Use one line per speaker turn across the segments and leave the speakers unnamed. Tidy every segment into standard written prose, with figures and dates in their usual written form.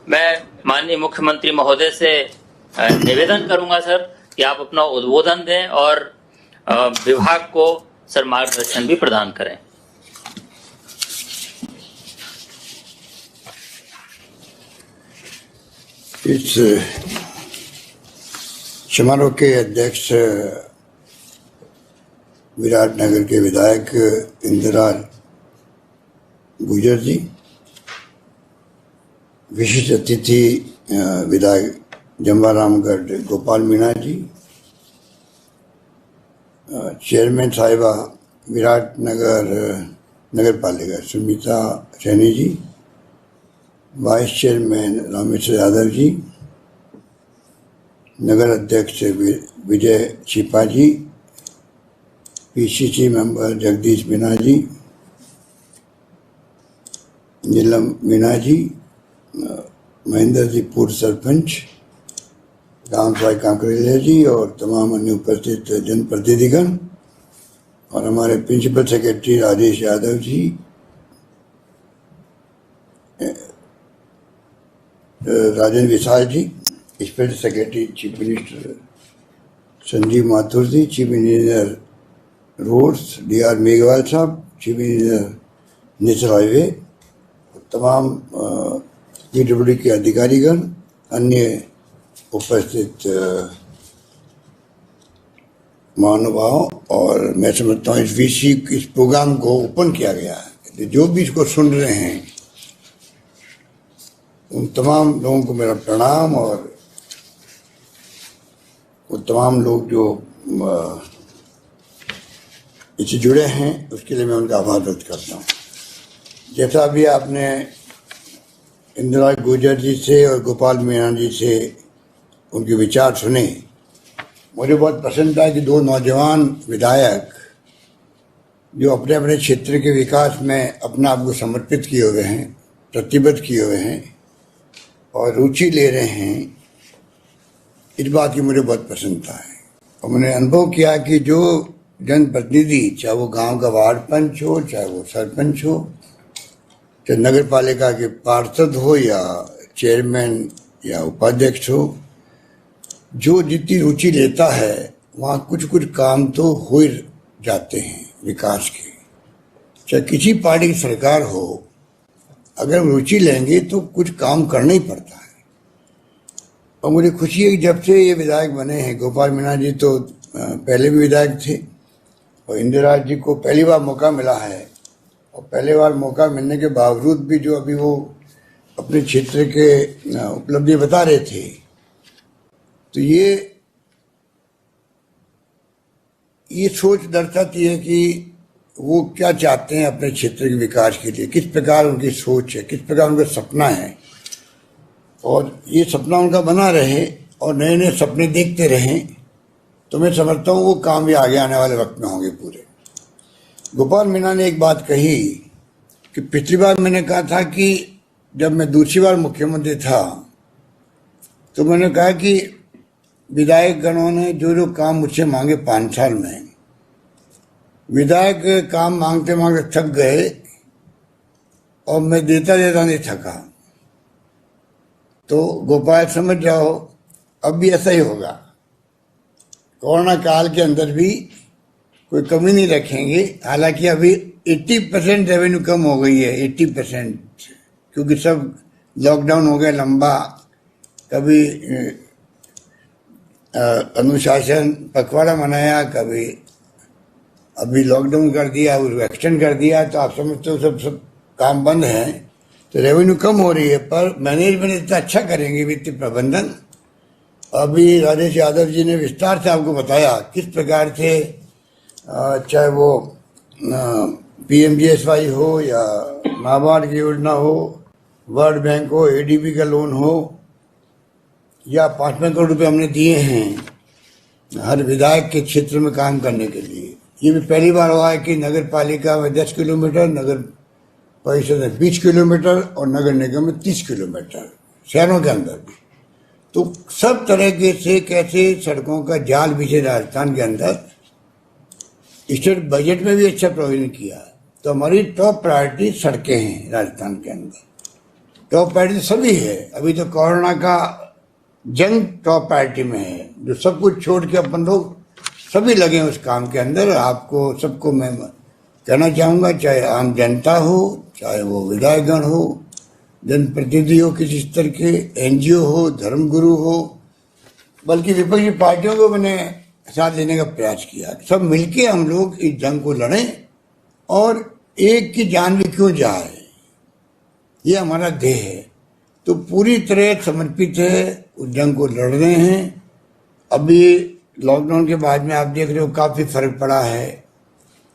मैं माननीय मुख्यमंत्री महोदय से निवेदन करूंगा सर कि आप अपना उद्बोधन दें और विभाग को सर मार्गदर्शन भी प्रदान करें।
इस समारोह के अध्यक्ष विराटनगर के विधायक इंदिराज गुर्जर जी, विशिष्ट अतिथि विधायक जम्बारामगढ़ गोपाल मीणा जी, चेयरमैन साहिबा विराटनगर नगर पालिका सुमिता सैनी जी, वाइस चेयरमैन रामेश्वर यादव जी, नगर अध्यक्ष विजय छिपा जी, पीसीसी मेंबर जगदीश मीणा जी, नीलम मीणा जी, महेंद्र जी पूर्व सरपंच, राम साई कांकरेलिया जी और तमाम अन्य उपस्थित जनप्रतिनिधिगण और हमारे principal secretary Rajesh Yadav ji, Rajendra Vishal ji, special secretary chief minister Sanjeev Mathur ji, chief engineer roads DR Meghwal sahab, chief engineer national highway, तमाम PWD के अधिकारीगण, अन्य उपस्थित महानुभाव, और मैं समझता हूँ इस प्रोग्राम को ओपन किया गया है। जो भी इसको सुन रहे हैं उन तमाम लोगों को मेरा प्रणाम, और वो तमाम लोग जो इससे जुड़े हैं उसके लिए मैं उनका आभार व्यक्त करता हूँ। जैसा भी आपने इंदिराज गुर्जर जी से और गोपाल मीणा जी से उनके विचार सुने, मुझे बहुत पसंद था कि दो नौजवान विधायक जो अपने अपने क्षेत्र के विकास में अपना आप को समर्पित किए हुए हैं, प्रतिबद्ध किए हुए हैं और रुचि ले रहे हैं, इस बात की मुझे बहुत पसंद था। और मैंने अनुभव किया कि जो जनप्रतिनिधि, चाहे वो गांव का वार्ड पंच हो, चाहे वो सरपंच हो, चाहे नगर पालिका के पार्षद हो या चेयरमैन या उपाध्यक्ष हो, जो जितनी रुचि लेता है वहाँ कुछ कुछ काम तो हो ही जाते हैं विकास के। चाहे किसी पार्टी की सरकार हो, अगर हम रुचि लेंगे तो कुछ काम करना ही पड़ता है। और मुझे खुशी है कि जब से ये विधायक बने हैं, गोपाल मीणा जी तो पहले भी विधायक थे और इंदिराज जी को पहली बार मौका मिला है, और पहले बार मौका मिलने के बावजूद भी जो अभी वो अपने क्षेत्र के उपलब्धि बता रहे थे, तो ये सोच दर्शाती है कि वो क्या चाहते हैं अपने क्षेत्र के विकास के लिए, किस प्रकार उनकी सोच है, किस प्रकार उनका सपना है, और ये सपना उनका बना रहे और नए नए सपने देखते रहें, तो मैं समझता हूँ वो काम भी आगे आने वाले वक्त में होंगे पूरे। गोपाल मीणा ने एक बात कही कि पिछली बार मैंने कहा था कि जब मैं दूसरी बार मुख्यमंत्री था तो मैंने कहा कि विधायक गणों ने जो जो काम मुझसे मांगे 5 साल में, विधायक काम मांगते मांगते थक गए और मैं देता देता नहीं थका। तो गोपाल समझ जाओ अब भी ऐसा ही होगा, कोरोना काल के अंदर भी कोई कमी नहीं रखेंगे। हालांकि अभी 80% रेवेन्यू कम हो गई है, 80%, क्योंकि सब लॉकडाउन हो गया लंबा, कभी अनुशासन पखवाड़ा मनाया, कभी अभी लॉकडाउन कर दिया, उसको एक्सटेंड कर दिया, तो आप समझते हो सब काम बंद हैं, तो रेवेन्यू कम हो रही है, पर मैनेजमेंट इतना अच्छा करेंगे वित्तीय प्रबंधन। अभी राजेश यादव जी ने विस्तार से आपको बताया किस प्रकार से, चाहे वो PMGSY हो या नाबार्ड की योजना हो, वर्ल्ड बैंक हो, ADB का लोन हो, या 5 करोड़ रुपए हमने दिए हैं हर विधायक के क्षेत्र में काम करने के लिए। ये भी पहली बार हुआ है कि नगर पालिका में 10 किलोमीटर, नगर परिषद में 20 किलोमीटर और नगर निगम में 30 किलोमीटर, शहरों के अंदर भी। तो सब तरह के से कैसे सड़कों का जाल बिछे राजस्थान के अंदर, स्टेट बजट में भी अच्छा प्रोविजन किया है। तो हमारी टॉप प्रायोरिटी सड़कें हैं राजस्थान के अंदर। टॉप प्रायोरिटी सभी है। अभी तो कोरोना का जंग टॉप प्रायोरिटी में है, जो सब कुछ छोड़ के अपन लोग सभी लगे हैं उस काम के अंदर। आपको सबको मैं कहना चाहूँगा, चाहे आम जनता हो, चाहे वो विधायकगण हो, जनप्रतिनिधि हो किसी स्तर के, एनजीओ हो, धर्मगुरु हो, बल्कि विपक्षी पार्टियों को मैंने साथ लेने का प्रयास किया। सब मिलके हम लोग इस जंग को लड़ें और एक की जान भी क्यों जाए, ये हमारा ध्येय है। तो पूरी तरह समर्पित है, उस जंग को लड़ रहे हैं। अभी लॉकडाउन के बाद में आप देख रहे हो काफ़ी फर्क पड़ा है,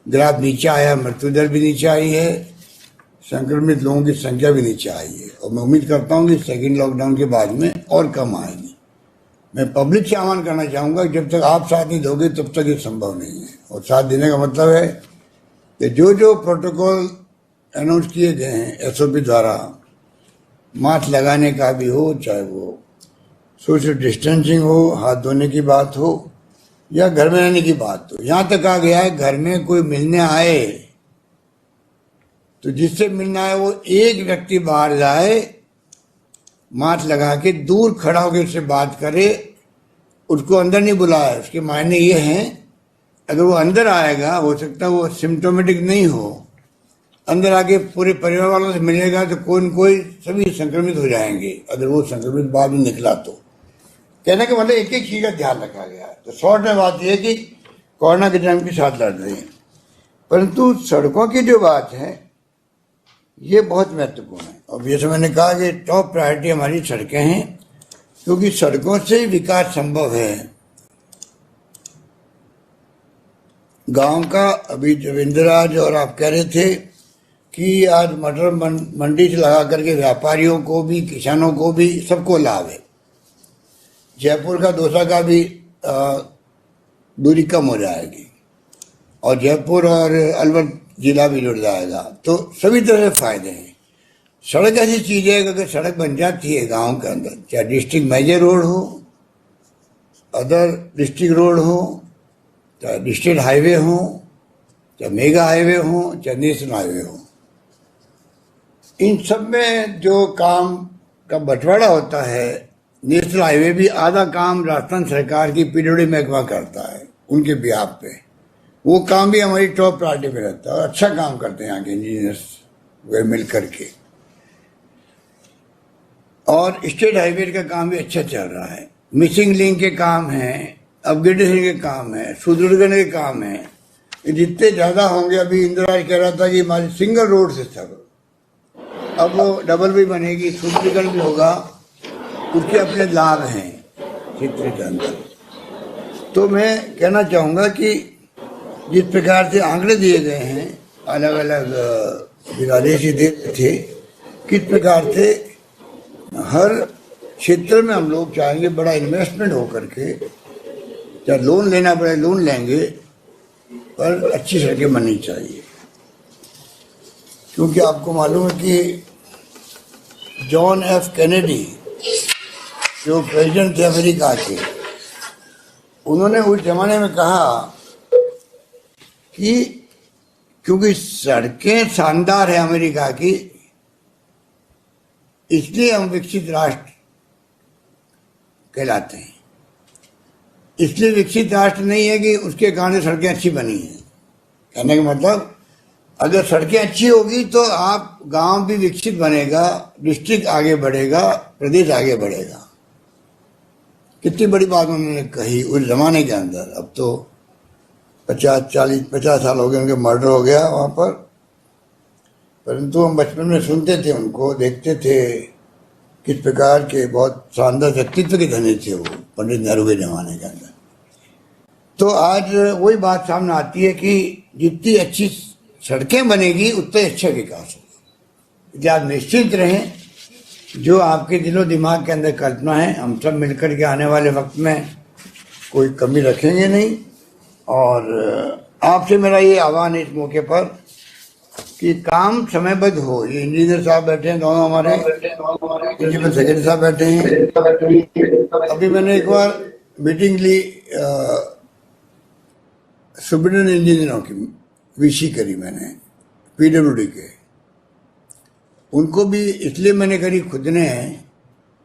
ग्राफ नीचे आया, मृत्यु दर भी नीचे आई है, संक्रमित लोगों की संख्या भी नीचे आई है। और मैं उम्मीद करता हूँ कि सेकेंड लॉकडाउन के बाद में और कम आएगी। मैं पब्लिक से आह्वान करना चाहूँगा, जब तक आप साथ नहीं दोगे तब तक ये संभव नहीं है। और साथ देने का मतलब है कि जो जो प्रोटोकॉल अनाउंस किए गए हैं एसओपी द्वारा, मास्क लगाने का भी हो, चाहे वो सोशल डिस्टेंसिंग हो, हाथ धोने की बात हो, या घर में रहने की बात हो। यहाँ तक आ गया है, घर में कोई मिलने आए तो जिससे मिलना है वो एक व्यक्ति बाहर जाए, मास्क लगा के दूर खड़ा होकर उससे बात करे, उसको अंदर नहीं बुलाए। उसके मायने ये हैं, अगर वो अंदर आएगा, हो सकता है वो सिम्टोमेटिक नहीं हो, अंदर आके पूरे परिवार वालों से मिलेगा तो कोई न कोई सभी संक्रमित हो जाएंगे। अगर वो संक्रमित बाद में निकला तो कहने का मतलब एक एक चीज का ध्यान रखा गया है। तो शॉर्ट में बात यह है कि कोरोना के टाइम के साथ लड़ रहे हैं, परंतु सड़कों की जो बात है ये बहुत महत्वपूर्ण है। और जैसे मैंने कहा कि टॉप प्रायोरिटी हमारी सड़कें हैं, क्योंकि सड़कों से ही विकास संभव है। गांव का अभी रविंद्रराज और आप कह रहे थे कि आज मटर मंडी से लगा करके व्यापारियों को भी, किसानों को भी, सबको लाभ है। जयपुर का दौसा का भी दूरी कम हो जाएगी और जयपुर और अलवर जिला भी जुड़ जाएगा, तो सभी तरह से फायदे हैं। सड़क ऐसी चीज़ है कि अगर सड़क बन जाती है गांव के अंदर, चाहे डिस्ट्रिक्ट मेजर रोड हो, अदर डिस्ट्रिक्ट रोड हो, चाहे डिस्ट्रिक्ट हाईवे हो, चाहे मेगा हाईवे हो, चाहे नेशनल हाईवे हो, इन सब में जो काम का बंटवारा होता है, नेशनल हाईवे भी आधा काम राजस्थान सरकार की पीडब्ल्यूडी महकमा करता है उनके बिहाफ पे। वो काम भी हमारी टॉप प्रायोरिटी पे रहता है और अच्छा काम करते हैं यहाँ के इंजीनियर्स वे मिल करके। और स्टेट हाईवे का काम भी अच्छा चल रहा है। मिसिंग लिंक के काम हैं, अपग्रेडेशन के काम है, सुदृढ़ीकरण के काम है। जितने ज़्यादा होंगे, अभी इंदिरा कह रहा था कि हमारी सिंगल रोड से सब, अब वो डबल भी बनेगी, सुदृढ़ीकरण भी होगा, उसके अपने लाभ हैं क्षेत्र के अंदर। तो मैं कहना चाहूँगा कि जिस प्रकार से आंकड़े दिए गए हैं, अलग अलग विभागीय दे थे, किस प्रकार से हर क्षेत्र में हम लोग चाहेंगे बड़ा इन्वेस्टमेंट हो करके, चाहे लोन लेना पड़े लोन लेंगे, पर अच्छी सड़कें बननी चाहिए। क्योंकि आपको मालूम है कि जॉन एफ कैनेडी जो प्रेसिडेंट थे अमेरिका के, उन्होंने उस जमाने में कहा कि क्योंकि सड़कें शानदार है अमेरिका की, इसलिए हम विकसित राष्ट्र कहलाते हैं। इसलिए विकसित राष्ट्र नहीं है कि उसके कारण सड़कें अच्छी बनी हैं। कहने का मतलब, अगर सड़कें अच्छी होगी तो आप गांव भी विकसित बनेगा, डिस्ट्रिक्ट आगे बढ़ेगा, प्रदेश आगे बढ़ेगा। कितनी बड़ी बात उन्होंने कही उस जमाने के अंदर। अब तो 50 साल हो गए उनके मर्डर हो गया वहाँ पर, परंतु हम बचपन में सुनते थे उनको, देखते थे किस प्रकार के बहुत शानदार व्यक्तित्व के धनी थे वो पंडित नेहरू के जमाने के अंदर। तो आज वही बात सामने आती है कि जितनी अच्छी सड़कें बनेगी उतना अच्छा विकास होगा। इसलिए आप निश्चिंत रहें, जो आपके दिलो दिमाग के अंदर कल्पना है, हम सब मिलकर के आने वाले वक्त में कोई कमी रखेंगे नहीं। और आपसे मेरा ये आह्वान है इस मौके पर कि काम समयबद्ध हो। ये इंजीनियर साहब बैठे हैं दोनों, हमारे प्रिंसिपल सेक्रेटरी साहब बैठे हैं। अभी मैंने एक बार मीटिंग ली सुब्रमण्यम इंजीनियरों की, वीसी करी मैंने पीडब्ल्यूडी के, उनको भी इसलिए मैंने करी खुद ने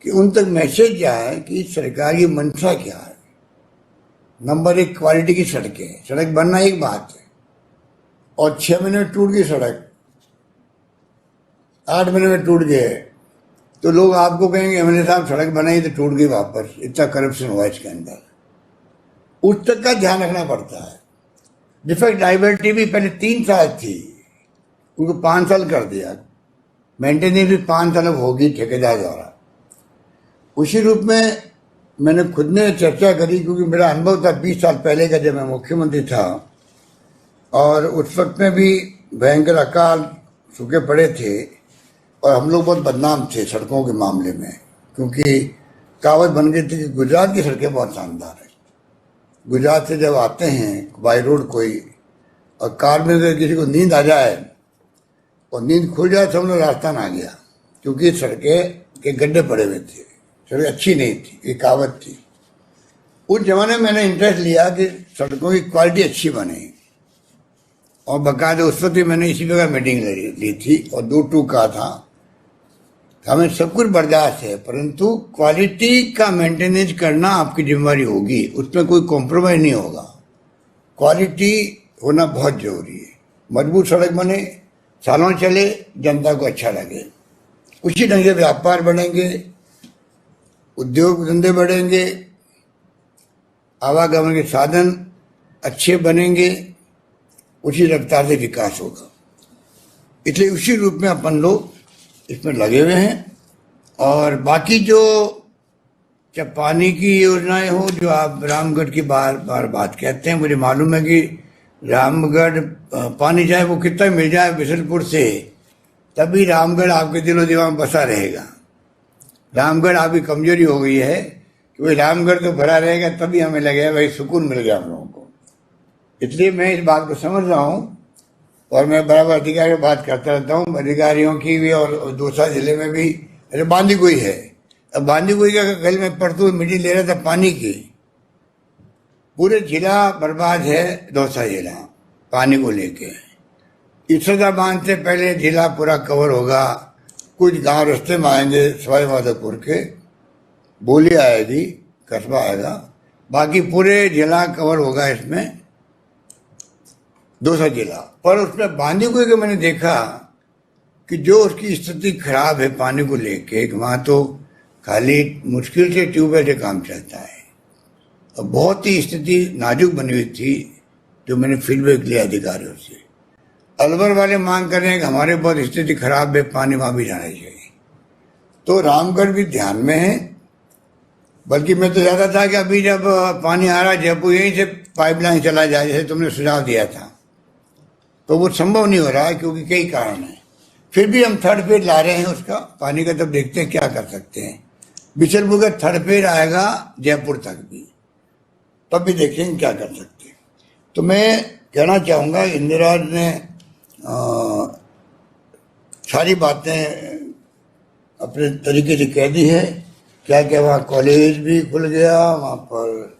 कि उन तक मैसेज जाए कि सरकार की मंशा क्या है। नंबर एक, क्वालिटी की सड़कें, सड़क बनना एक बात है और 6 महीने में टूट गई सड़क, 8 महीने में टूट गए तो लोग आपको कहेंगे एमएलए साहब सड़क बनाई तो टूट गई वापस, इतना करप्शन हुआ इसके अंदर। उस तक का ध्यान रखना पड़ता है। डिफेक्ट लाइबिलिटी भी पहले 3 साल थी, उनको 5 साल कर दिया, मेंटेनेंस भी 5 साल होगी ठेकेदार द्वारा। उसी रूप में मैंने खुद ने चर्चा करी, क्योंकि मेरा अनुभव था 20 साल पहले का, जब मैं मुख्यमंत्री था और उस वक्त में भी भयंकर अकाल सूखे पड़े थे और हम लोग बहुत बदनाम थे सड़कों के मामले में, क्योंकि कहावत बन गई थी कि गुजरात की सड़कें बहुत शानदार है। गुजरात से जब आते हैं बाई रोड कोई और कार में से किसी को नींद आ जाए और नींद खुल जाए तो हम लोग राजस्थान आ गया, क्योंकि सड़कें के गड्ढे पड़े हुए थे, सड़कें अच्छी नहीं थी, ये कहावत थी। उस जमाने में मैंने इंटरेस्ट लिया कि सड़कों की क्वालिटी अच्छी बने और बाकायदा उस वक्त भी मैंने इसी प्रकार मीटिंग ली थी और 2-2 कहा था। हमें सब कुछ बर्दाश्त है, परंतु क्वालिटी का मेंटेनेंस करना आपकी जिम्मेवारी होगी, उसमें कोई कॉम्प्रोमाइज नहीं होगा। क्वालिटी होना बहुत जरूरी है। मजबूत सड़क बने, सालों चले, जनता को अच्छा लगे, उसी ढंग से व्यापार बढ़ेंगे, उद्योग धंधे बढ़ेंगे, आवागमन के साधन अच्छे बनेंगे, उसी रफ्तार से विकास होगा। इसलिए उसी रूप में अपन लोग इसमें लगे हुए हैं। और बाकी जो चाहे पानी की योजनाएं हो, जो आप रामगढ़ की बार बार बात कहते हैं, मुझे मालूम है कि रामगढ़ पानी चाहे वो कितना मिल जाए बिशनपुर से, तभी रामगढ़ आपके दिलो दिमाग में बसा रहेगा। रामगढ़ आपकी कमजोरी हो गई है कि भाई रामगढ़ तो भरा रहेगा, तभी हमें लगेगा भाई सुकून मिल गया हम लोगों को। इसलिए मैं इस बात को समझ रहा हूँ और मैं बराबर अधिकारियों से बात करता रहता हूँ, अधिकारियों की भी और दूसरा जिले में भी। अरे बांदीकुई है, अब बांदीकुई का कल मैं परसों मीटिंग ले रहा था पानी की, पूरे जिला बर्बाद है, दौसा जिला पानी को लेके। इसदा बांध से पहले जिला पूरा कवर होगा, कुछ गांव रास्ते में आएंगे सवाई माधोपुर के, बोली आएगी, कस्बा आएगा, बाकी पूरे जिला कवर होगा इसमें, दौसा जिला। पर उसमें बांदीकुई के मैंने देखा कि जो उसकी स्थिति खराब है पानी को लेके, वहाँ तो खाली मुश्किल से ट्यूबवेल से काम चलता है और बहुत ही स्थिति नाजुक बनी हुई थी, जो मैंने फीडबैक लिया अधिकारियों से। अलवर वाले मांग कर रहे हैं कि हमारे बहुत स्थिति खराब है, पानी वहाँ भी जाना चाहिए। तो रामगढ़ भी ध्यान में है, बल्कि मैं तो चाहता था कि अभी जब पानी आ रहा जयपुर यहीं से पाइपलाइन चला जाए, जैसे तुमने सुझाव दिया था, तो वो संभव नहीं हो रहा है क्योंकि कई कारण हैं। फिर भी हम 3rd फेज ला रहे हैं उसका पानी का, तब देखते हैं क्या कर सकते हैं। बिशनपुर का 3rd फेज आएगा जयपुर तक भी, तब भी देखेंगे क्या कर सकते हैं। तो मैं कहना चाहूँगा इंदिरा ने सारी बातें अपने तरीके से कह दी है। क्या क्या वहाँ कॉलेज भी खुल गया, वहाँ पर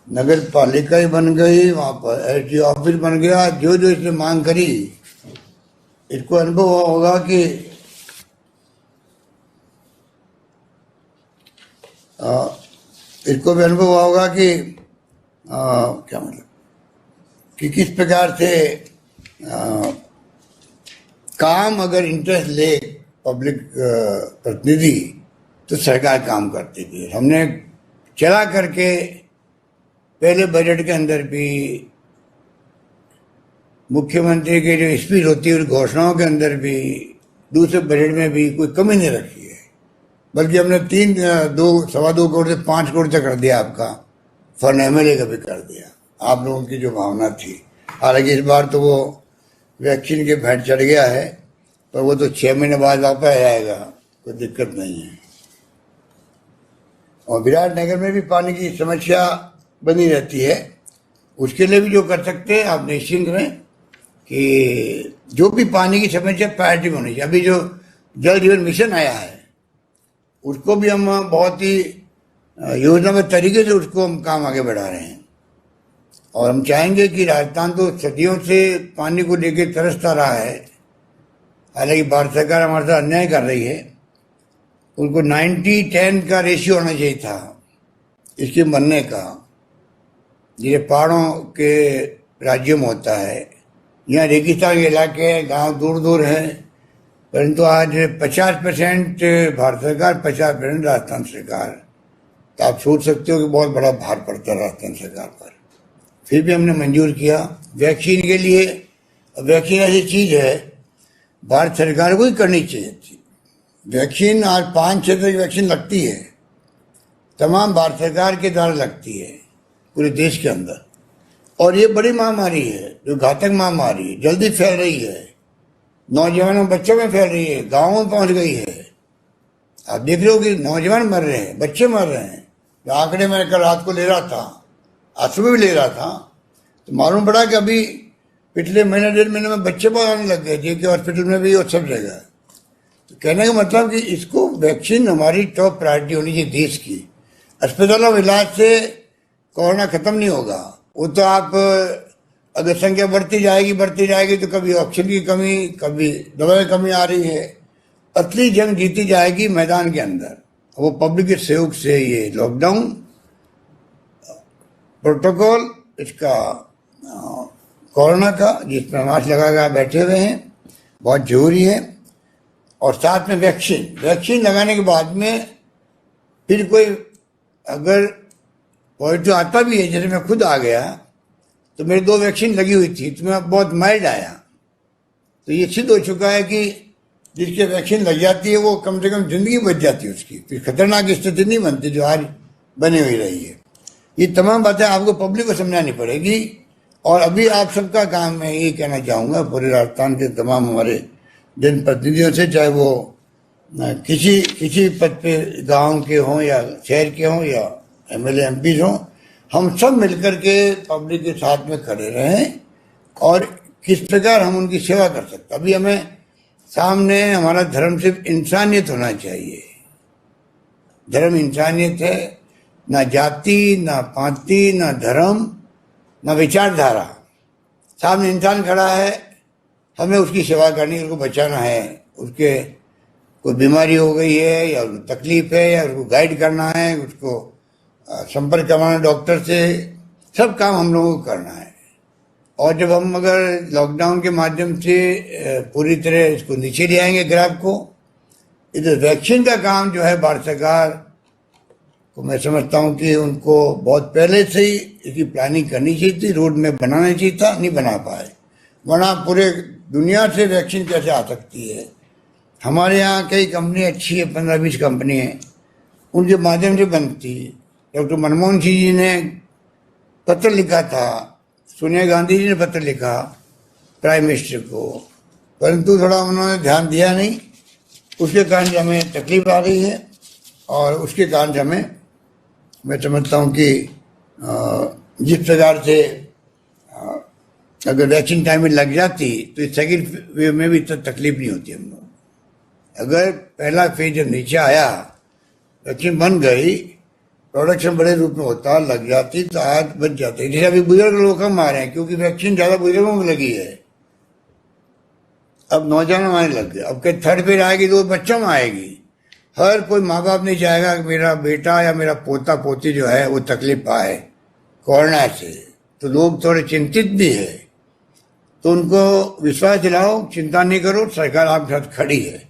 नगर पालिका ही बन गई, वहाँ पर एसडी ऑफिस बन गया, जो जो इसने मांग करी। इसको अनुभव होगा कि इसको भी अनुभव होगा कि क्या मतलब कि किस प्रकार से काम अगर इंटरेस्ट ले पब्लिक प्रतिनिधि तो सरकार काम करती थी। हमने चला करके पहले बजट के अंदर भी, मुख्यमंत्री की जो स्पीच होती है उस घोषणाओं के अंदर भी, दूसरे बजट में भी कोई कमी नहीं रखी है, बल्कि हमने 2.25 करोड़ से 5 करोड़ तक कर दिया आपका फंड, एमएलए का भी कर दिया, आप लोगों की जो भावना थी। हालांकि इस बार तो वो वैक्सीन के भेंट चढ़ गया है, पर वो तो 6 महीने बाद वापस आ जाएगा, कोई दिक्कत नहीं है। और विराटनगर में भी पानी की समस्या बनी रहती है, उसके लिए भी जो कर सकते हैं आप निश्चिंत में कि जो भी पानी की समस्या प्रायोरिटी में होनी चाहिए। अभी जो जल जीवन मिशन आया है उसको भी हम बहुत ही योजनाबद्ध तरीके से उसको हम काम आगे बढ़ा रहे हैं और हम चाहेंगे कि राजस्थान तो सदियों से पानी को लेकर तरसता रहा है हालांकि भारत सरकार हमारे साथ अन्याय कर रही है। उनको 90-10 का रेशियो होना चाहिए था इसके मरने का, ये पहाड़ों के राज्यों में होता है। यहाँ रेगिस्तान के इलाके हैं, गांव दूर दूर हैं, परंतु आज 50% भारत सरकार, 50% राजस्थान सरकार। तो आप सोच सकते हो कि बहुत बड़ा भार पड़ता है राजस्थान सरकार पर। फिर भी हमने मंजूर किया वैक्सीन के लिए। वैक्सीन ऐसी चीज है भारत सरकार को ही करनी चाहिए थी। वैक्सीन आज 5-6 तरह की वैक्सीन लगती है, तमाम भारत सरकार के द्वारा लगती है पूरे देश के अंदर। और ये बड़ी महामारी है जो घातक महामारी है, जल्दी फैल रही है, नौजवानों बच्चों में फैल रही है, गाँवों में पहुंच गई है। आप देख रहे हो कि नौजवान मर रहे हैं, बच्चे मर रहे हैं। जो आंकड़े मैं कल रात को ले रहा था, आज सुबह भी ले रहा था, तो मालूम पड़ा कि अभी पिछले महीने 1.5 महीने में बच्चे बहुत आने लग गए थे कि हॉस्पिटल में भी और सब जगह। तो कहने का मतलब कि इसको वैक्सीन हमारी टॉप प्रायोरिटी होनी चाहिए देश की। अस्पतालों में इलाज से कोरोना खत्म नहीं होगा। वो तो आप अगर संख्या बढ़ती जाएगी तो कभी ऑक्सीजन की कमी, कभी दवा की कमी आ रही है। असली जंग जीती जाएगी मैदान के अंदर, वो पब्लिक के सहयोग से। ये लॉकडाउन प्रोटोकॉल इसका कोरोना का, जिसमें मास्क लगा बैठे हुए हैं, बहुत जरूरी है। और साथ में वैक्सीन लगाने के बाद में फिर कोई अगर पॉजिटिव आता भी है, जैसे मैं खुद आ गया तो मेरी 2 वैक्सीन लगी हुई थी तो मैं बहुत माइल्ड आया। तो ये सिद्ध हो चुका है कि जिसकी वैक्सीन लग जाती है वो कम से कम जिंदगी बच जाती है उसकी, फिर खतरनाक स्थिति नहीं बनती जो आज बनी हुई रही है। ये तमाम बातें आपको पब्लिक को समझानी पड़ेगी। और अभी आप सबका काम मैं ये कहना चाहूँगा पूरे राजस्थान के तमाम हमारे जनप्रतिनिधियों से, चाहे वो किसी पद पे गांव के हों या शहर के हों या MLA MPs हों, हम सब मिलकर के पब्लिक के साथ में खड़े रहें और किस प्रकार हम उनकी सेवा कर सकते। अभी हमें सामने हमारा धर्म सिर्फ इंसानियत होना चाहिए। धर्म इंसानियत है, ना जाति, ना पाति, ना धर्म, ना विचारधारा। सामने इंसान खड़ा है, हमें उसकी सेवा करनी है, उसको बचाना है। उसके कोई बीमारी हो गई है या उसको तकलीफ है या उसको गाइड करना है, उसको संपर्क करवाना डॉक्टर से, सब काम हम लोगों को करना है। और जब हम अगर लॉकडाउन के माध्यम से पूरी तरह इसको नीचे ले आएंगे ग्राफ को, इधर वैक्सीन का काम जो है भारत सरकार को मैं समझता हूँ कि उनको बहुत पहले से ही इसकी प्लानिंग करनी चाहिए थी, रोड मैप बनाना चाहिए था, नहीं बना पाए। वरना पूरे दुनिया से वैक्सीन कैसे आ सकती है। हमारे यहाँ कई कंपनी अच्छी है, 15-20 कंपनी है, उनके माध्यम से बनती। डॉक्टर मनमोहन सिंह जी ने पत्र लिखा था, सोनिया गांधी जी ने पत्र लिखा प्राइम मिनिस्टर को, परंतु थोड़ा उन्होंने ध्यान दिया नहीं। उसके कारण से हमें तकलीफ आ रही है और उसके कारण से हमें, मैं समझता हूँ कि जिस प्रकार से अगर वैक्सीन टाइम में लग जाती तो इस सेकेंड वेव में भी इतना तकलीफ नहीं होती हम लोग। अगर पहला फेज जब नीचे आया, वैक्सीन बन गई, प्रोडक्शन बड़े रूप में होता, लग जाती तो आज बच जाते। जैसे अभी बुजुर्ग लोग कम आ रहे हैं क्योंकि वैक्सीन ज़्यादा बुजुर्गों में लगी है, अब नौजवानों में लग गया। अब कहीं थर्ड फेज आएगी तो बच्चों में आएगी। हर कोई माँ बाप नहीं चाहेगा कि मेरा बेटा या मेरा पोता पोती जो है वो तकलीफ पाए कोरोना से। तो लोग थोड़े चिंतित भी है, तो उनको विश्वास दिलाओ, चिंता नहीं करो, सरकार आपके साथ खड़ी है।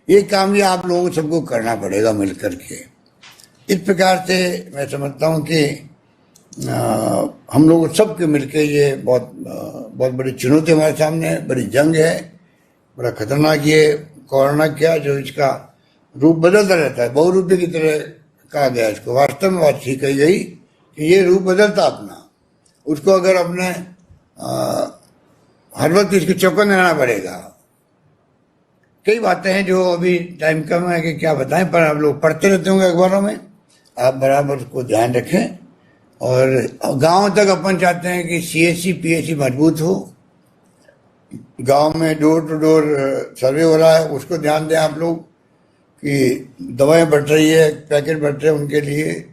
ये काम भी आप लोगों को सबको करना पड़ेगा मिल करके। इस प्रकार से मैं समझता हूँ कि हम लोग सबके मिलके ये बहुत बड़ी चुनौती हमारे सामने है, बड़ी जंग है, बड़ा खतरनाक ये कोरोना क्या जो इसका रूप बदलता रहता है, बहुरूपी की तरह कहा गया इसको। वास्तव में बात ठीक कही गई कि ये रूप बदलता अपना, उसको अगर अपने हर वक्त इसको चौकन रहना पड़ेगा। कई बातें हैं जो अभी टाइम कम है कि क्या बताएं, पर आप लोग पढ़ते रहते होंगे अखबारों में, आप बराबर उसको ध्यान रखें। और गांव तक अपन चाहते हैं कि CSC PSC मजबूत हो। गांव में डोर टू डोर सर्वे हो रहा है, उसको ध्यान दें आप लोग कि दवाएं बढ़ रही है, पैकेट बढ़ रहे हैं, उनके लिए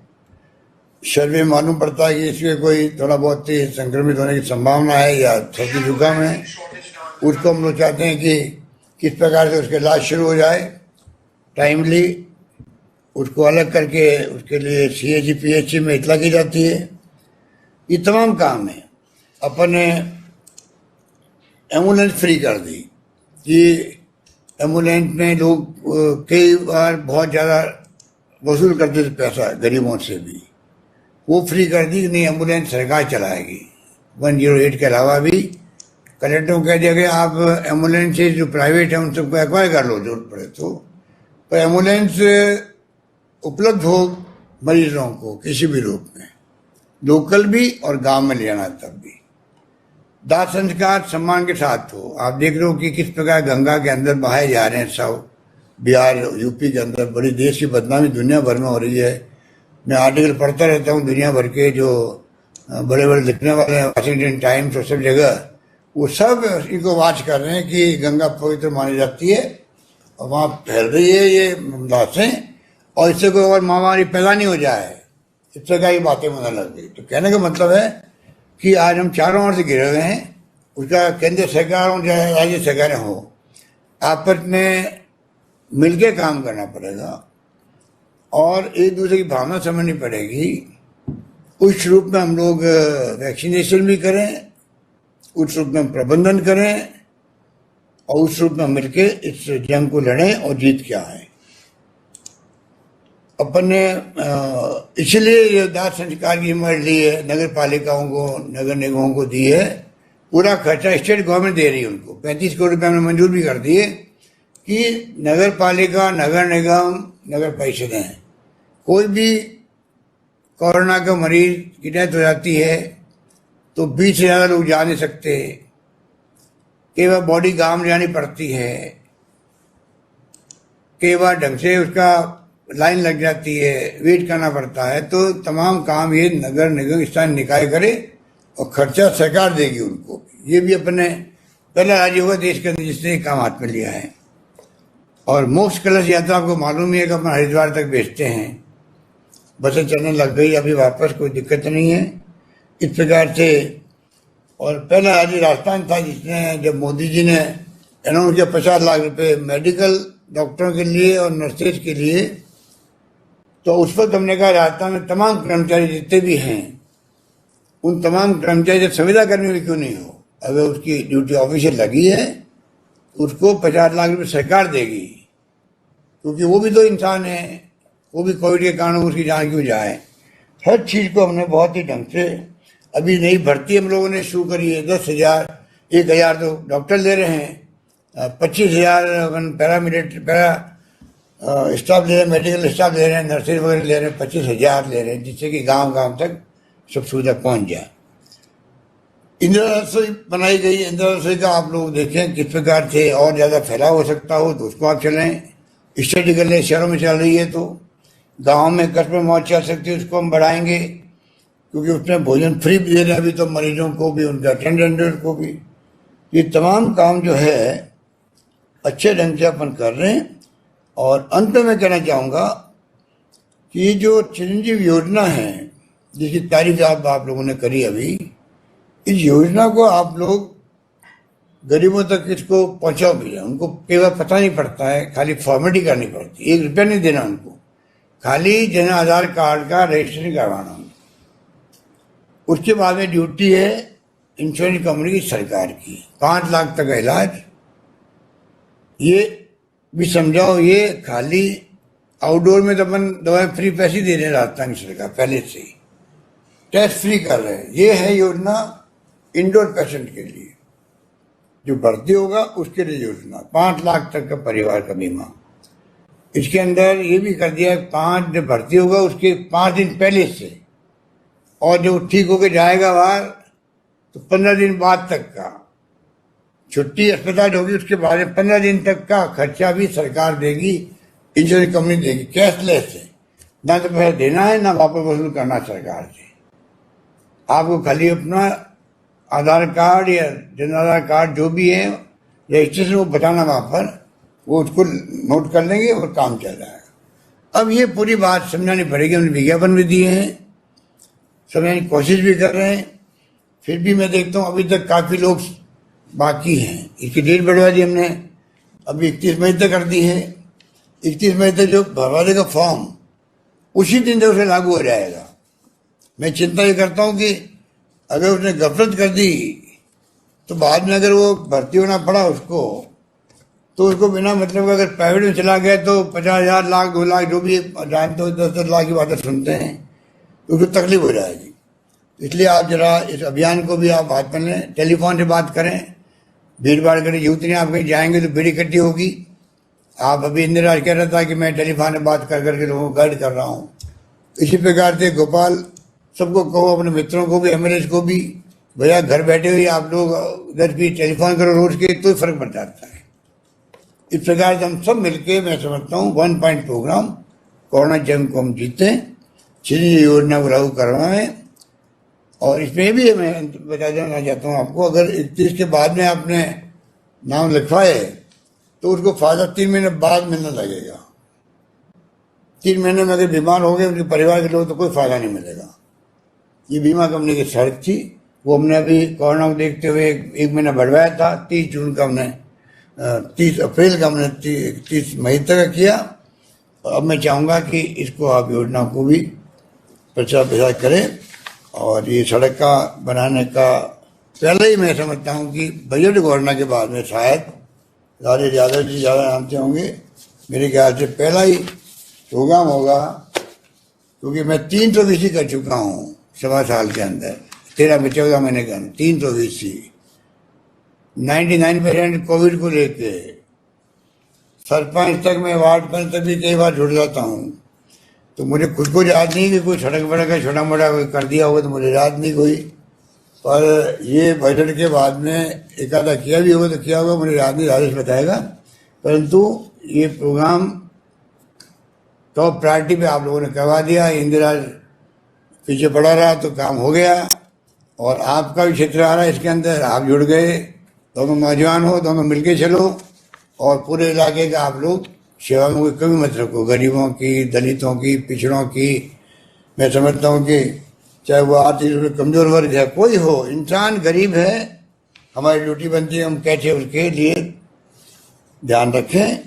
सर्वे मालूम पड़ता है कि इसमें कोई थोड़ा बहुत ही संक्रमित होने की संभावना है या सर्दी जुकाम है। उसको हम लोग चाहते हैं कि किस प्रकार से उसका इलाज शुरू हो जाए टाइमली, उसको अलग करके उसके लिए CHC PHC में इतला की जाती है। ये तमाम काम है। अपन ने एम्बुलेंस फ्री कर दी कि एम्बुलेंस में लोग कई बार बहुत ज़्यादा वसूल करते थे पैसा गरीबों से भी, वो फ्री कर दी कि नहीं, एम्बुलेंस सरकार चलाएगी। 108 के अलावा भी कलेक्टर को कह दिया गया आप एम्बुलेंस जो प्राइवेट है उन सबको एक्वायर कर लो जरूरत पड़े तो, पर एम्बुलेंस उपलब्ध हो मरीजों को किसी भी रूप में, लोकल भी और गांव में ले जाना तब भी। दाह संस्कार सम्मान के साथ हो। आप देख रहे हो कि किस प्रकार गंगा के अंदर बहाए जा रहे हैं सब, बिहार UP के अंदर बड़ी देश की बदनामी दुनिया भर में हो रही है। मैं आर्टिकल पढ़ता रहता हूँ दुनिया भर के, जो बड़े बड़े लिखने वाले हैं, वाशिंगटन टाइम्स और सब जगह, वो सब इनको वाच कर रहे हैं कि गंगा पवित्र मानी जाती है और वहाँ फैल रही है ये लाशें, और इससे कोई और महामारी पैदा नहीं हो जाए, इस तरह की बातें मुझे लग गई। तो कहने का मतलब है कि आज हम चारों ओर से घिरे हुए हैं, उसका केंद्र सरकार हो चाहे राज्य सरकारें हो, आपस में मिलके काम करना पड़ेगा और एक दूसरे की भावना समझनी पड़ेगी। उस रूप में हम लोग वैक्सीनेशन भी करें, उस रूप में प्रबंधन करें और उस रूप में मिलके इस जंग को लड़ें और जीत के आए। अपन ने इसलिए ये दाह संस्कार की जिम्मेदारी ली है, नगर पालिकाओं को, नगर निगमों को दी है। पूरा खर्चा स्टेट गवर्नमेंट दे रही है उनको। 35 करोड़ रुपये हमने मंजूर भी कर दिए कि नगर पालिका, नगर निगम, नगर परिषदें, कोई भी कोरोना का मरीज की डेथ हो जाती है तो 20 से ज़्यादा लोग जा नहीं सकते, कई बार बॉडी गांव ले जानी पड़ती है, कई बार ढंग से उसका लाइन लग जाती है, वेट करना पड़ता है। तो तमाम काम ये नगर निगम स्थानीय निकाय करे और खर्चा सरकार देगी उनको। ये भी अपने पहला राज्य होगा देश के अंदर जिसने ये काम हाथ में लिया है। और मोक्ष कलश यात्रा आपको मालूम ही है कि अपन हरिद्वार तक भेजते हैं, बसें चलने लग गई अभी वापस, कोई दिक्कत नहीं है इस प्रकार से। और पहला राज्य राजस्थान था जिसने, जब मोदी जी ने अनाउंस किया 50 लाख रुपए मेडिकल डॉक्टरों के लिए और नर्सेज के लिए, तो उस पर हमने कहा राजस्थान में तमाम कर्मचारी जितने भी हैं उन तमाम कर्मचारी जब संविदा कर्मी भी क्यों नहीं हो, अगर उसकी ड्यूटी ऑफिशियल लगी है उसको 50 लाख रुपए सरकार देगी, क्योंकि वो भी तो इंसान है, वो भी कोविड के कारण उसकी जान क्यों जाए। हर चीज़ को हमने बहुत ही ढंग से, अभी नई भर्ती हम लोगों ने शुरू करी है। 10,000 1,000 तो डॉक्टर ले रहे हैं, 25,000 पैरा स्टाफ ले रहे हैं, मेडिकल स्टाफ ले रहे हैं, नर्सेज वगैरह ले रहे हैं, 25,000 ले रहे हैं, जिससे कि गांव गांव तक सब सुविधा पहुंच जाए। इंदिरा रसोई बनाई गई। इंदिरा रसोई का आप लोग देखें किस प्रकार से और ज़्यादा फैलाव हो सकता हो तो उसको आप चलें, स्टडी कर लें। शहरों में चल रही है तो गाँव में कस्बों में चल सकती है, उसको हम बढ़ाएंगे, क्योंकि उसमें भोजन फ्री भी दे रहे हैं अभी तो मरीजों को भी, उनके अटेंडेंट को भी। ये तमाम काम जो है अच्छे ढंग से अपन कर रहे हैं। और अंत में कहना चाहूँगा कि ये जो चिरंजीव योजना है जिसकी तारीफ आप लोगों ने करी अभी, इस योजना को आप लोग गरीबों तक इसको पहुँचाओ भी, उनको कई बार पता नहीं पड़ता है, खाली फॉर्मेलिटी करनी पड़ती है, 1 रुपया नहीं देना उनको, खाली जन आधार कार्ड का रजिस्ट्रेशन करवाना उनको। उसके बाद में ड्यूटी है इंश्योरेंस कंपनी की सरकार की, 5 लाख तक का इलाज। ये भी समझाओ, ये खाली आउटडोर में तो अपन दवाएं फ्री पैसे दे रहे हैं राजस्थान की सरकार पहले से ही, टेस्ट फ्री कर रहे हैं। ये है योजना इंडोर पेशेंट के लिए, जो भर्ती होगा उसके लिए योजना, 5 लाख तक का परिवार का बीमा। इसके अंदर ये भी कर दिया है, 5 जब भर्ती होगा उसके 5 दिन पहले से, और जब ठीक होकर जाएगा बाहर तो 15 दिन बाद तक का छुट्टी अस्पताल होगी, उसके बाद 15 दिन तक का खर्चा भी सरकार देगी, इंश्योरेंस कंपनी देगी, कैशलेस है, ना तो पैसा देना है ना वापस वसूल करना सरकार से। आपको खाली अपना आधार कार्ड या जन आधार कार्ड जो भी है रजिस्ट्रेशन वो बताना वहाँ पर, वो उसको नोट कर लेंगे और काम चल जाएगा। अब ये पूरी बात समझानी पड़ेगी, हमने विज्ञापन भी दिए हैं, समझाने की कोशिश भी कर रहे हैं, फिर भी मैं देखता हूँ अभी तक काफ़ी लोग बाकी हैं। इसकी डेट बढ़वा दी हमने, अभी 31 मई तक कर दी है। 31 मई तक जो भरवाने का फॉर्म उसी दिन से उसे लागू हो जाएगा। मैं चिंता ये करता हूं कि अगर उसने गफलत कर दी तो बाद में अगर वो भर्ती होना पड़ा उसको, तो उसको बिना मतलब अगर प्राइवेट में चला गया तो 50,000 लाख 2 लाख जो भी जानते हो 10-10 लाख की बातें सुनते हैं, तो उसको तकलीफ हो जाएगी। इसलिए आप जरा इस अभियान को भी आप हाथ में लें, टेलीफोन से बात करें, भीड़ भाड़ करें, यूथ नहीं आप कहीं जाएंगे तो भीड़ इकट्ठी होगी। आप अभी इंदिरा कह रहा था कि मैं टेलीफोन में बात कर करके लोगों को गाइड कर रहा हूँ। इसी प्रकार से गोपाल सबको कहो, अपने मित्रों को भी, एमएलए को भी, भैया घर बैठे हुए आप लोग 10-20 टेलीफोन करो रोज के, तो फर्क पड़ जाता है। इस प्रकार से हम सब मिलके, मैं समझता हूँ 1 पॉइंट प्रोग्राम, कोरोना जंग को हम जीते, चिन्ह योजना को लागू करवाएं। और इसमें भी मैं बता देना चाहता हूँ आपको, अगर 31 के बाद में आपने नाम लिखवाए तो उसको फायदा 3 महीने बाद मिलने लगेगा। 3 महीने में अगर बीमार हो गए उनके परिवार के लोग तो कोई फायदा नहीं मिलेगा। ये बीमा कंपनी की शर्त थी, वो हमने अभी कोरोना को देखते हुए 1 महीना बढ़वाया था। 30 जून का हमने 30 अप्रैल का हमने 30 मई तक किया। और अब मैं चाहूँगा कि इसको आप योजना को भी प्रचार प्रसार करें। और ये सड़क का बनाने का पहले ही मैं समझता हूँ कि बजट घोषणा के बाद में शायद राजे यादव जी ज़्यादा जानते होंगे, मेरे ख्याल से पहला ही प्रोग्राम होगा, क्योंकि मैं 320 कर चुका हूँ 7 साल के अंदर, 13 महीने के अंदर 320, 99% कोविड को लेके। सरपंच तक, मैं वार्ड पंच तक भी कई बार जुड़ जाता हूँ, तो मुझे खुद को याद नहीं कि कोई सड़क वड़क का छोटा मोटा कोई कर दिया होगा, तो मुझे याद नहीं कोई। पर ये बजट के बाद में एक आधा किया भी होगा तो किया होगा, मुझे याद नहीं, राजेश बताएगा। परंतु ये प्रोग्राम टॉप प्रायोरिटी पे आप लोगों ने करवा दिया। इंदिरा पीछे पड़ा रहा तो काम हो गया। और आपका भी क्षेत्र आ रहा है इसके अंदर, आप जुड़ गए, दोनों नौजवान हो, दोनों मिलके चलो और पूरे इलाके का आप लोग सेवा में कोई कमी मत रखो, गरीबों की, दलितों की, पिछड़ों की। मैं समझता हूँ कि चाहे वो आर्थिक रूप से कमजोर वर्ग है, कोई हो, इंसान गरीब है, हमारी ड्यूटी बनती है हम कैसे उसके लिए ध्यान रखें,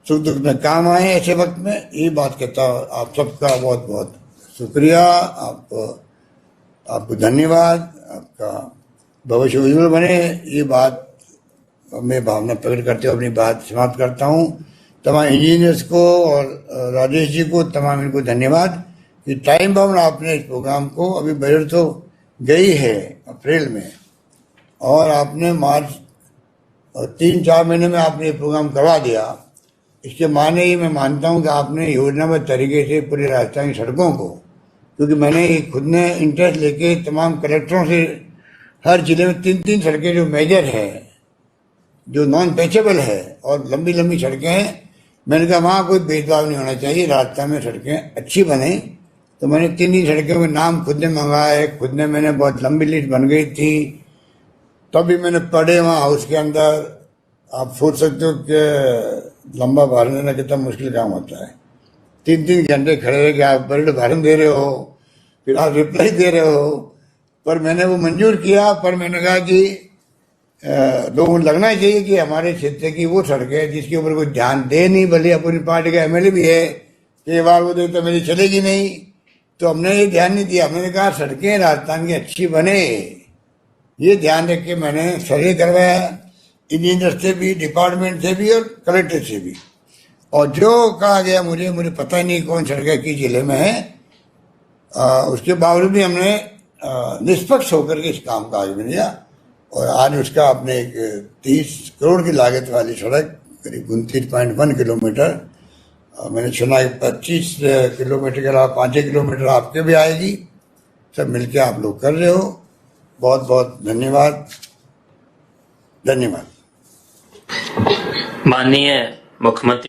सुख दुख में काम आए ऐसे वक्त में। ये बात कहता हूँ। आप सबका बहुत बहुत शुक्रिया, आपको धन्यवाद, आपका भविष्य उज्जवल बने। ये बात मैं भावना प्रकट करते हुए अपनी बात समाप्त करता हूँ। तमाम इंजीनियर्स को और राजेश जी को, तमाम इनको धन्यवाद कि टाइम बाउंड आपने इस प्रोग्राम को, अभी बजट तो गई है अप्रैल में और आपने मार्च और 3-4 महीने में आपने ये प्रोग्राम करवा दिया। इसके माने ही मैं मानता हूँ कि आपने योजनाबद्ध तरीके से पूरे राजस्थान की सड़कों को, क्योंकि मैंने खुद ने इंटरेस्ट लेके तमाम कलेक्टरों से हर जिले में 3-3 सड़कें जो मेजर है, जो नॉन पैचेबल है और लंबी लंबी सड़कें हैं, मैंने कहा वहाँ कोई भेदभाव नहीं होना चाहिए, राजस्थान में सड़कें अच्छी बने। तो मैंने 3 सड़कों के नाम खुद ने मंगाए, खुद ने, मैंने बहुत लंबी लिस्ट बन गई थी, तभी मैंने पढ़े वहाँ हाउस के अंदर। आप सोच सकते हो कि लंबा भाषण देना कितना मुश्किल काम होता है। 3-3 घंटे खड़े रह के आप बजट भाषण दे रहे हो, फिर आप रिप्लाई दे रहे हो। पर मैंने वो मंजूर किया, पर मैंने कहा कि लोगों को लगना चाहिए कि हमारे क्षेत्र की वो सड़क है जिसके ऊपर कोई ध्यान दे नहीं, भले अपनी पार्टी का एमएलए भी है, कई बार वो देखते मेरी चलेगी नहीं, तो हमने ये ध्यान नहीं दिया। हमने कहा सड़कें राजस्थान की अच्छी बने, ये ध्यान रख के मैंने सर्वे करवाया, इंजीनियर से भी, डिपार्टमेंट से भी और कलेक्टर से भी। और जो कहा गया मुझे पता ही नहीं कौन सड़कें किस जिले में है, उसके बावजूद भी हमने निष्पक्ष होकर के इस काम का आगे बढ़ाया। और आज उसका अपने एक 30 करोड़ की लागत वाली सड़क, करीब 29.1 किलोमीटर, मैंने सुना कि 25 किलोमीटर के अलावा 5 किलोमीटर आपके भी आएगी। सब मिलके आप लोग कर रहे हो, बहुत बहुत धन्यवाद। धन्यवाद।
माननीय मुख्यमंत्री